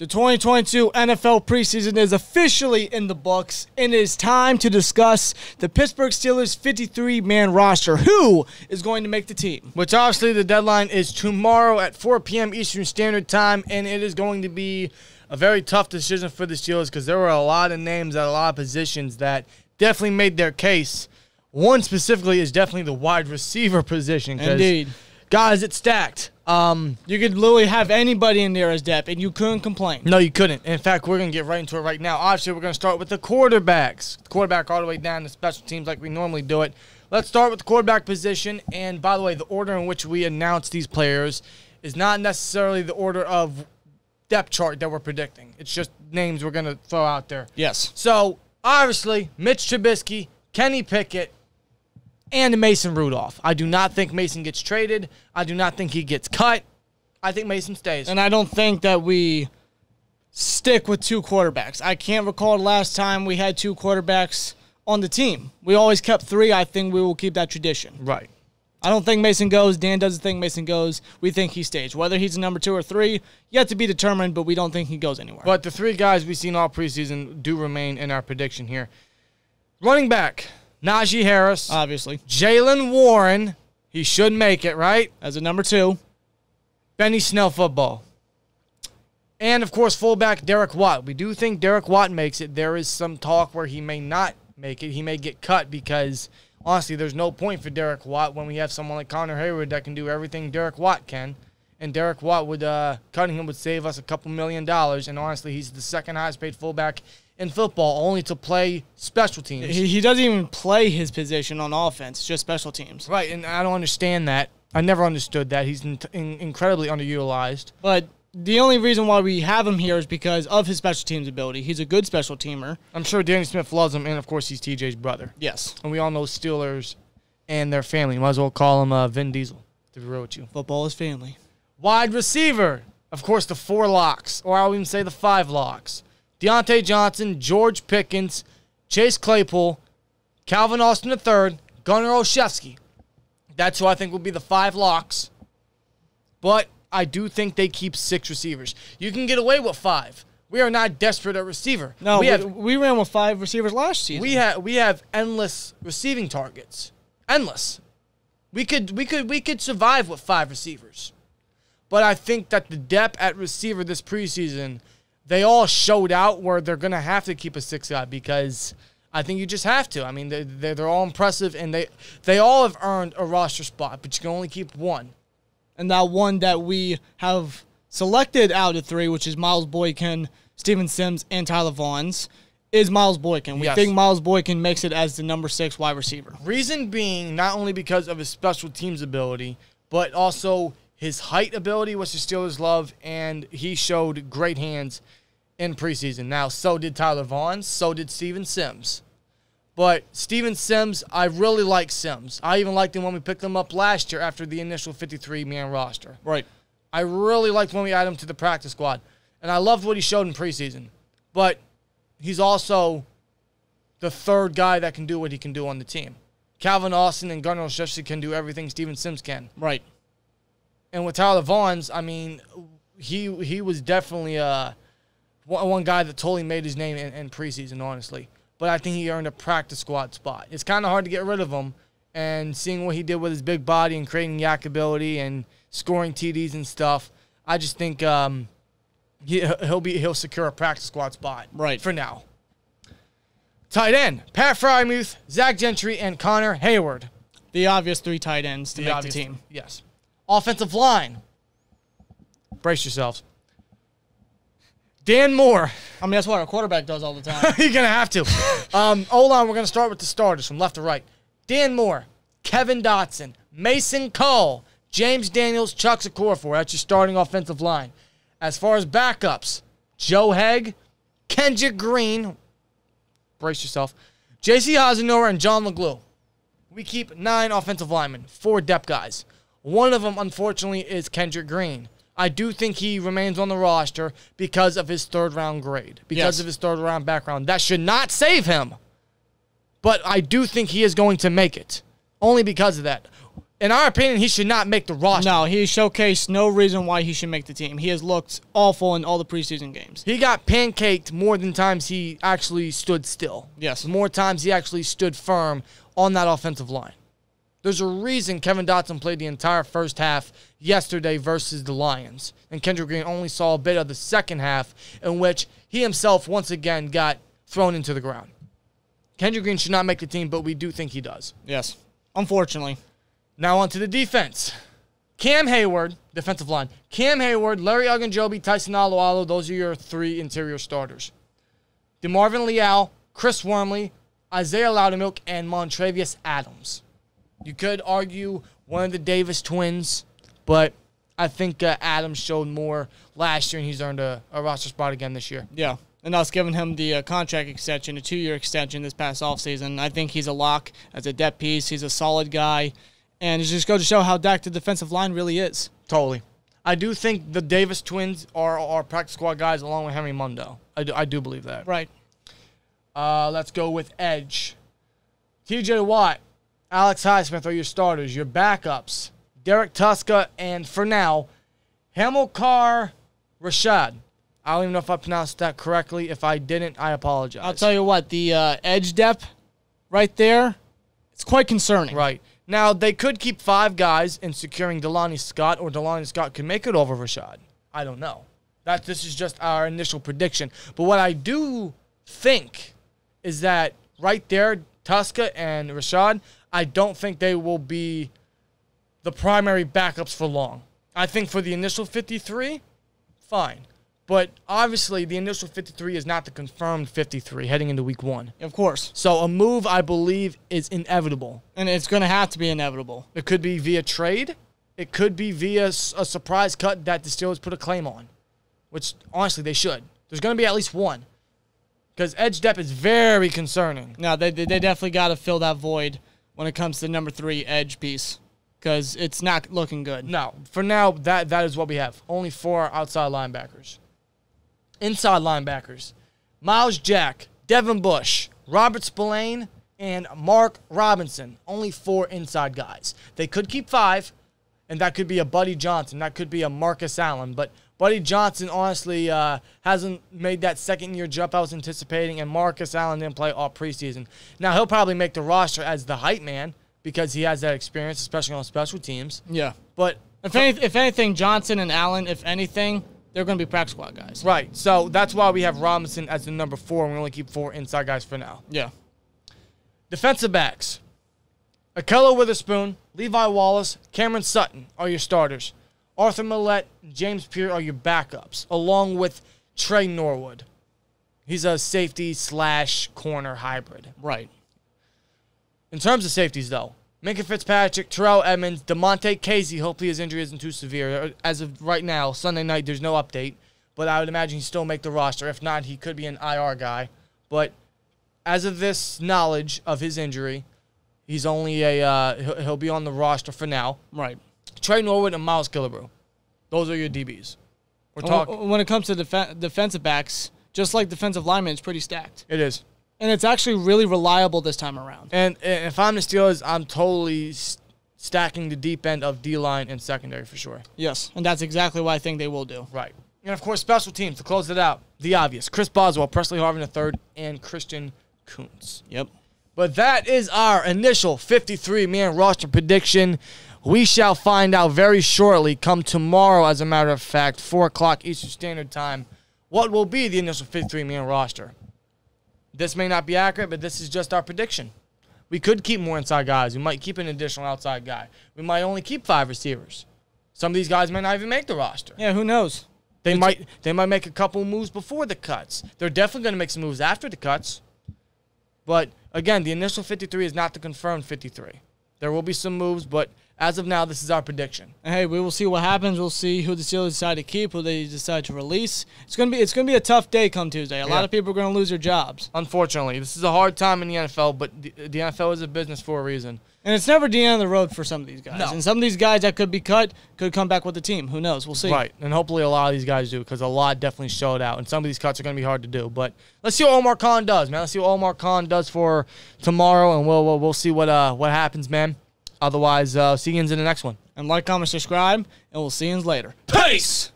The 2022 NFL preseason is officially in the books, and it is time to discuss the Pittsburgh Steelers 53-man roster. Who is going to make the team? Which obviously the deadline is tomorrow at 4 p.m. Eastern Standard Time, and it is going to be a very tough decision for the Steelers because there were a lot of names at a lot of positions that definitely made their case. One specifically is definitely the wide receiver position. Indeed. Guys, it's stacked. You could literally have anybody in there as depth, and you couldn't complain. No, you couldn't. In fact, we're going to get right into it right now. Obviously, we're going to start with the quarterbacks. The quarterback all the way down to special teams like we normally do it. Let's start with the quarterback position. And by the way, the order in which we announce these players is not necessarily the order of depth chart that we're predicting. It's just names we're going to throw out there. Yes. So, obviously, Mitch Trubisky, Kenny Pickett, and Mason Rudolph. I do not think Mason gets traded. I do not think he gets cut. I think Mason stays. And I don't think that we stick with two quarterbacks. I can't recall the last time we had two quarterbacks on the team. We always kept three. I think we will keep that tradition. Right. I don't think Mason goes. Dan doesn't think Mason goes. We think he stays. Whether he's a number 2 or 3, yet to be determined, but we don't think he goes anywhere. But the three guys we've seen all preseason do remain in our prediction here. Running back, Najee Harris. Obviously. Jaylen Warren. He should make it, right? As a number 2. Benny Snell football. And, of course, fullback Derek Watt. We do think Derek Watt makes it. There is some talk where he may not make it. He may get cut because, honestly, there's no point for Derek Watt when we have someone like Connor Hayward that can do everything Derek Watt can. And Derek Watt would, cutting him would save us a couple $1 million. And, honestly, he's the second highest paid fullback in football, only to play special teams. He doesn't even play his position on offense, just special teams. Right, and I don't understand that. I never understood that. He's incredibly underutilized. But the only reason why we have him here is because of his special teams ability. He's a good special teamer. I'm sure Danny Smith loves him, and, of course, he's TJ's brother. Yes. And we all know Steelers and their family. Might as well call him Vin Diesel, to be real with you. Football is family. Wide receiver. Of course, the 4 locks, or I'll even say the 5 locks. Deontay Johnson, George Pickens, Chase Claypool, Calvin Austin III, Gunnar Olszewski. That's who I think will be the 5 locks. But I do think they keep 6 receivers. You can get away with 5. We are not desperate at receiver. No, we ran with 5 receivers last season. We have endless receiving targets. Endless. We could survive with 5 receivers. But I think that the depth at receiver this preseason, they all showed out where they're going to have to keep a 6 guy because I think you just have to. I mean, they're all impressive, and they all have earned a roster spot, but you can only keep 1. And that one that we have selected out of 3, which is Miles Boykin, Steven Sims, and Tyler Vaughns, is Miles Boykin. We think Miles Boykin makes it as the number 6 wide receiver. Reason being, not only because of his special teams ability, but also his height ability, which the Steelers love, and he showed great hands in preseason. Now, so did Tyler Vaughn, so did Steven Sims. But Steven Sims, I really like Sims. I even liked him when we picked him up last year after the initial 53-man roster. Right. I really liked when we added him to the practice squad. And I loved what he showed in preseason. But he's also the 3rd guy that can do what he can do on the team. Calvin Austin and Gunnar Olszewski can do everything Steven Sims can. Right. And with Tyler Vaughns, I mean, he was definitely one guy that totally made his name in preseason, honestly. But I think he earned a practice squad spot. It's kind of hard to get rid of him, and seeing what he did with his big body and creating yak ability and scoring TDs and stuff, I just think he'll secure a practice squad spot for now. Tight end, Pat Freiermuth, Zach Gentry, and Connor Hayward. The obvious 3 tight ends to make the team. Yes. Offensive line. Brace yourselves. Dan Moore. I mean, that's what our quarterback does all the time. You're going to have to. Hold on. We're going to start with the starters from left to right. Dan Moore, Kevin Dotson, Mason Cole, James Daniels, Chuck Okorafor. That's your starting offensive line. As far as backups, Joe Haeg, Kendrick Green, brace yourself, J.C. Hasenauer, and John LeGlue. We keep 9 offensive linemen, 4 depth guys. One of them, unfortunately, is Kendrick Green. I do think he remains on the roster because of his 3rd-round grade, because of his 3rd-round background. That should not save him, but I do think he is going to make it, only because of that. in our opinion, he should not make the roster. No, he showcased no reason why he should make the team. He has looked awful in all the preseason games. He got pancaked more than times he actually stood still. Yes. More times he actually stood firm on that offensive line. There's a reason Kevin Dotson played the entire first half yesterday versus the Lions, and Kendrick Green only saw a bit of the second half in which he himself once again got thrown into the ground. Kendrick Green should not make the team, but we do think he does. Yes, unfortunately. Now on to the defense. Cam Hayward, defensive line. Cam Hayward, Larry Ogunjobi, Tyson Alualu, those are your 3 interior starters. DeMarvin Leal, Chris Wormley, Isaiah Loudermilk, and Montravius Adams. You could argue one of the Davis twins, but I think Adams showed more last year, and he's earned a roster spot again this year. Yeah, and us giving him the contract extension, a 2-year extension this past offseason. I think he's a lock as a depth piece. He's a solid guy. And it just goes to show how decked the defensive line really is. Totally. I do think the Davis twins are our practice squad guys along with Henry Mundo. I do believe that. Right. Let's go with edge. TJ Watt, Alex Highsmith are your starters. Your backups, Derek Tuska, and for now, Hamilcar Rashad. I don't even know if I pronounced that correctly. If I didn't, I apologize. I'll tell you what, the edge depth right there, it's quite concerning. Right. Now, they could keep 5 guys in securing Delanie Scott, or Delanie Scott could make it over Rashad. I don't know. This is just our initial prediction. But what I do think is that right there, Tuska and Rashad, I don't think they will be the primary backups for long. I think for the initial 53, fine. But obviously, the initial 53 is not the confirmed 53 heading into week 1. Of course. So a move, I believe, is inevitable. And it's going to have to be inevitable. It could be via trade. It could be via a surprise cut that the Steelers put a claim on, which, honestly, they should. There's going to be at least one, because edge depth is very concerning. No, they definitely got to fill that void when it comes to the number 3 edge piece, because it's not looking good. No. For now, that is what we have. Only 4 outside linebackers. Inside linebackers, Miles Jack, Devin Bush, Robert Spillane, and Mark Robinson. Only 4 inside guys. They could keep 5, and that could be a Buddy Johnson. That could be a Marcus Allen. But Buddy Johnson, honestly, hasn't made that second-year jump I was anticipating, and Marcus Allen didn't play all preseason. Now, he'll probably make the roster as the hype man because he has that experience, especially on special teams. Yeah. But if anything, Johnson and Allen, if anything, they're going to be practice squad guys. Right. So that's why we have Robinson as the number 4, and we only keep 4 inside guys for now. Yeah. Defensive backs. Akello Witherspoon, Levi Wallace, Cameron Sutton are your starters. Arthur Millette and James Pierre are your backups, along with Trey Norwood. He's a safety/corner hybrid. Right. In terms of safeties, though, Minka Fitzpatrick, Terrell Edmonds, DeMonte Casey, hopefully his injury isn't too severe. As of right now, Sunday night, there's no update, but I would imagine he'd still make the roster. If not, he could be an IR guy. But as of this knowledge of his injury, he's only he'll be on the roster for now. Right. Trey Norwood and Miles Killebrew. Those are your DBs. We're talking. When it comes to defensive backs, just like defensive linemen, it's pretty stacked. It is. And it's actually really reliable this time around. And if I'm the Steelers, I'm totally stacking the deep end of D-line and secondary for sure. Yes, and that's exactly what I think they will do. Right. And, of course, special teams to close it out. The obvious. Chris Boswell, Presley Harvin III, and Christian Kuntz. Yep. But that is our initial 53-man roster prediction. We shall find out very shortly, come tomorrow, as a matter of fact, 4 o'clock Eastern Standard Time, what will be the initial 53-man roster. This may not be accurate, but this is just our prediction. We could keep more inside guys. We might keep an additional outside guy. We might only keep 5 receivers. Some of these guys might not even make the roster. Yeah, who knows? They might make a couple moves before the cuts. They're definitely going to make some moves after the cuts. But, again, the initial 53 is not the confirmed 53. There will be some moves, but as of now, this is our prediction. And hey, we will see what happens. We'll see who the Steelers decide to keep, who they decide to release. It's gonna be a tough day come Tuesday. A lot of people are gonna lose their jobs. Unfortunately, this is a hard time in the NFL, but the NFL is a business for a reason. And it's never the end of the road for some of these guys. No. And some of these guys that could be cut could come back with the team. Who knows? We'll see. Right, and hopefully a lot of these guys do, because a lot definitely showed out, and some of these cuts are going to be hard to do. But let's see what Omar Khan does, man. Let's see what Omar Khan does for tomorrow, and we'll see what happens, man. Otherwise, see you in the next one. And like, comment, subscribe, and we'll see you later. Peace!